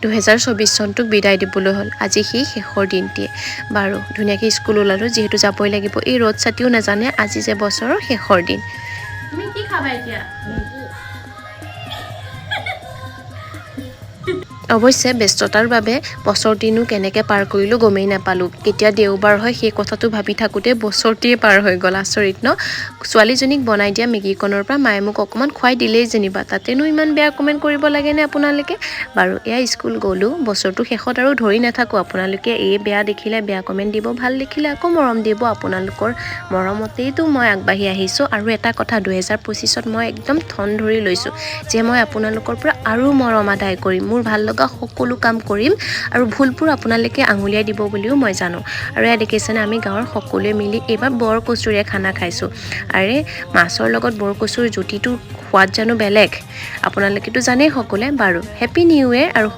2024 চনটোক বিদায় দিবলৈ হ'ল আজি সেই শেষৰ দিনটিয়ে বাৰু ধুনীয়াকৈ স্কুল ওলালোঁ যিহেতু যাবই লাগিব এই ৰ'দ ছাতিও নাজানে আজি যে বছৰৰ শেষৰ দিন তুমি কি খাবা এতিয়া অৱশ্যে ব্যস্ততাৰ বাবে বছৰটিনো কেনেকৈ পাৰ কৰিলোঁ গমেই নাপালোঁ কেতিয়া দেওবাৰ হয় সেই কথাটো ভাবি থাকোঁতে বছৰটিয়ে পাৰ হৈ গ'ল আচৰিত ন ছোৱালীজনীক বনাই দিয়া মেগীকণৰ পৰা মায়ে মোক অকণমান খুৱাই দিলেই যেনিবা তাতেনো ইমান বেয়া কমেণ্ট কৰিব লাগেনে আপোনালোকে বাৰু এয়া স্কুল গ'লোঁ বছৰটো শেষত আৰু ধৰি নাথাকোঁ আপোনালোকে এই বেয়া দেখিলে বেয়া কমেণ্ট দিব ভাল দেখিলে আকৌ মৰম দিব আপোনালোকৰ মৰমতেইতো মই আগবাঢ়ি আহিছোঁ আৰু এটা কথা 2025ত মই একদম থন ধৰি লৈছোঁ যে মই আপোনালোকৰ পৰা আৰু মৰম আদায় কৰিম মোৰ ভাল লগা সকলো কাম কৰিম আৰু ভুলবোৰ আপোনালোকে আঙুলিয়াই দিব বুলিও মই জানো আৰু এয়া দেখিছেনে আমি গাঁৱৰ সকলোৱে মিলি এইবাৰ বৰকচুৰে খানা খাইছোঁ আৰে মাছৰ লগত বৰকচুৰ জুতিটো সোৱাদ জানো বেলেগ আপোনালোকেতো জানেই সকলোৱে বাৰু হেপী নিউ ইয়েৰ আৰু